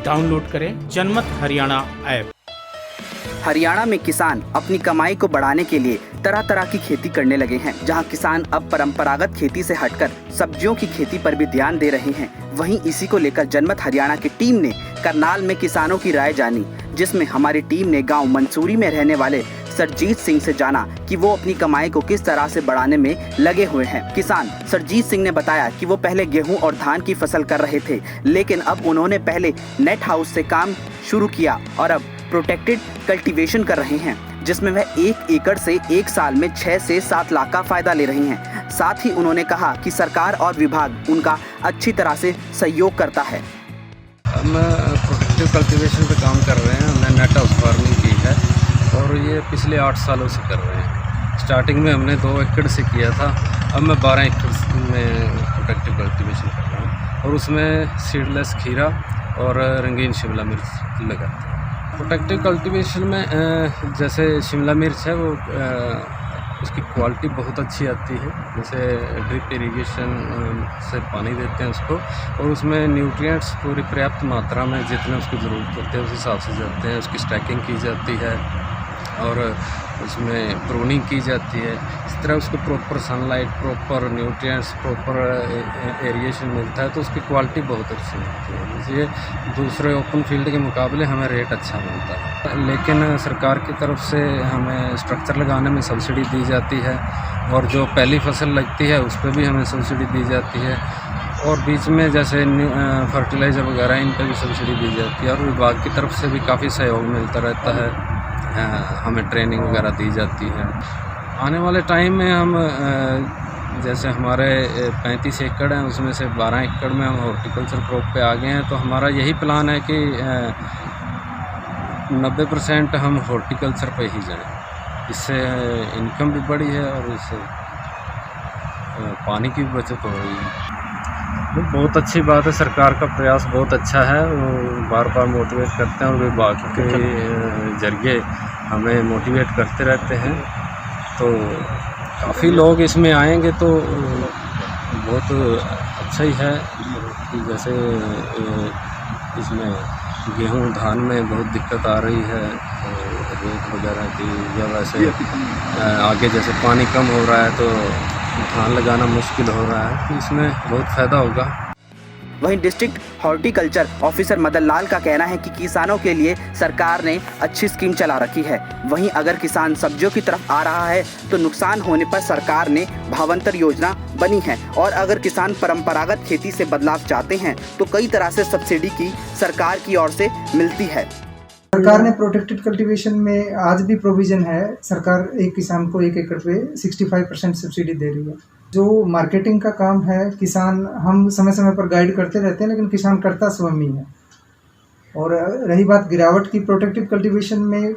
Download करें जनमत Haryana app. Haryana में किसान अपनी कमाई को बढ़ाने के लिए तरह तरह की खेती करने लगे हैं। जहां किसान अब परंपरागत खेती से हटकर सब्जियों की खेती पर भी ध्यान दे रहे हैं। वहीं इसी को लेकर जनमत हरियाणा की टीम ने करनाल में किसानों की राय जानी, जिसमें हमारी टीम ने गांव मंसूरी में रहने वाले सरजीत सिंह से जाना कि वो अपनी कमाई को किस तरह से बढ़ाने में लगे हुए हैं। किसान सरजीत सिंह ने बताया कि वो पहले गेहूं और धान की फसल कर रहे थे, लेकिन अब उन्होंने पहले नेट हाउस से काम शुरू किया और अब प्रोटेक्टेड कल्टीवेशन कर रहे हैं, जिसमें वह 1 एकड़ से 1 साल में 6 से 7 लाख का फायदा ले रहे हैं। साथ ही उन्होंने कहा कि सरकार और विभाग उनका अच्छी तरह से सहयोग करता है। हम प्रोटेक्टिव कल्टीवेशन पे काम कर रहे हैं। हमने नेट हाउस फार्मिंग की है और ये पिछले 8 सालों से कर रहे हैं। स्टार्टिंग में हमने 2 एकड़ से किया था, अब मैं 12 एकड़ में प्रोटेक्टिव कल्टीवेशन कर रहा हूँ और उसमें सीडलेस खीरा और रंगीन शिमला मिर्च लगाते हैं। प्रोटेक्टिव कल्टीवेशन में जैसे शिमला मिर्च है वो उसकी क्वालिटी बहुत अच्छी आती है। जैसे ड्रिप इरिगेशन से पानी देते हैं उसको और उसमें न्यूट्रिएंट्स पूरी पर्याप्त मात्रा में जितने उसकी ज़रूरत होती है उस हिसाब से जाते हैं। उसकी स्टैकिंग की जाती है और उसमें प्रूनिंग की जाती है। इस तरह उसको proper sunlight, proper nutrients, proper aeration मिलता है तो उसकी क्वालिटी बहुत अच्छी होती है। इसलिए दूसरे ओपन फील्ड के मुकाबले हमें रेट अच्छा मिलता है। लेकिन सरकार की तरफ से हमें स्ट्रक्चर लगाने में सब्सिडी दी जाती है और जो पहली फसल लगती है उस पर भी हमें सब्सिडी दी जाती है और बीच में जैसे फर्टिलाइज़र वगैरह इन पर भी सब्सिडी दी जाती है और विभाग की तरफ से भी काफ़ी सहयोग मिलता रहता है। हमें ट्रेनिंग वगैरह दी जाती है। आने वाले टाइम में हम जैसे हमारे 35 एकड़ हैं उसमें से 12 एकड़ में हम हॉर्टिकल्चर क्रॉप पे आ गए हैं तो हमारा यही प्लान है कि 90% हम हॉर्टिकल्चर पे ही जाएं। इससे इनकम भी बढ़ी है और इससे पानी की भी बचत हो रही है। बहुत अच्छी बात है। सरकार का प्रयास बहुत अच्छा है, वो बार बार मोटिवेट करते हैं और विभाग के जरिए हमें मोटिवेट करते रहते हैं। तो काफ़ी लोग इसमें आएंगे तो बहुत अच्छा ही है कि जैसे इसमें गेहूं धान में बहुत दिक्कत आ रही है रेट वगैरह की, या वैसे आगे जैसे पानी कम हो रहा है तो धान लगाना मुश्किल हो रहा है, तो इसमें बहुत फ़ायदा होगा। वहीं district horticulture officer Madan Lal का कहना है कि किसानों के लिए सरकार ने अच्छी स्कीम चला रखी है। वहीं अगर किसान सब्जियों की तरफ आ रहा है तो नुकसान होने पर सरकार ने भावांतर योजना बनी है और अगर किसान परंपरागत खेती से बदलाव चाहते हैं तो कई तरह से सब्सिडी की सरकार की ओर से मिलती है। सरकार ने प्रोटेक्टेड कल्टीवेशन में आज भी प्रोविजन है। सरकार एक किसान को 1 एकड़ पे 65% सब्सिडी दे रही है। जो मार्केटिंग का काम है, किसान हम समय समय पर गाइड करते रहते हैं, लेकिन किसान करता स्वयं ही है। और रही बात गिरावट की, प्रोटेक्टिव कल्टीवेशन में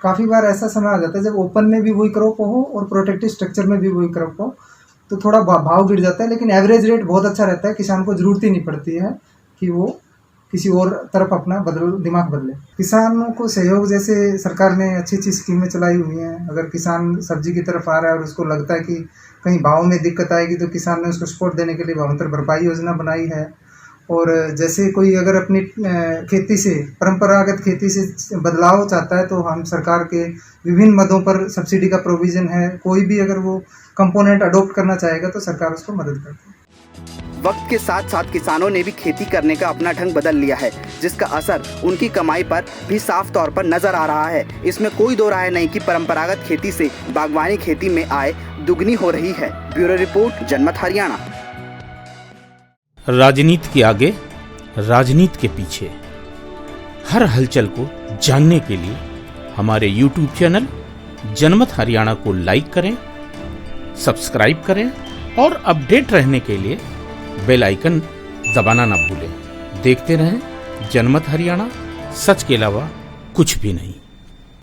काफ़ी बार ऐसा समय आ जाता है जब ओपन में भी वही क्रॉप हो और प्रोटेक्टिव स्ट्रक्चर में भी वही क्रॉप हो तो थोड़ा भाव गिर जाता है, लेकिन एवरेज रेट बहुत अच्छा रहता है। किसान को ज़रूरत ही नहीं पड़ती है कि वो किसी और तरफ अपना दिमाग बदले। किसानों को सहयोग जैसे सरकार ने अच्छी अच्छी स्कीमें चलाई हुई हैं। अगर किसान सब्जी की तरफ आ रहा है और उसको लगता है कि कहीं भाव में दिक्कत आएगी तो किसान ने उसको सपोर्ट देने के लिए भावांतर भरपाई योजना बनाई है। और जैसे कोई अगर अपनी खेती से, परंपरागत खेती से बदलाव चाहता है तो हम सरकार के विभिन्न मदों पर सब्सिडी का प्रोविज़न है। कोई भी अगर वो कंपोनेंट अडोप्ट करना चाहेगा तो सरकार उसको मदद करती है। वक्त के साथ साथ किसानों ने भी खेती करने का अपना ढंग बदल लिया है, जिसका असर उनकी कमाई पर भी साफ तौर पर नजर आ रहा है। इसमें कोई दो राय नहीं कि परंपरागत खेती से बागवानी खेती में आय दुगनी हो रही है। ब्यूरो रिपोर्ट, जनमत हरियाणा। राजनीति के आगे, राजनीति के पीछे, हर हलचल को जानने के लिए हमारे YouTube चैनल जनमत हरियाणा को लाइक करें, सब्सक्राइब करें और अपडेट रहने के लिए बेल आइकन दबाना ना भूलें। देखते रहें जनमत हरियाणा, सच के अलावा कुछ भी नहीं।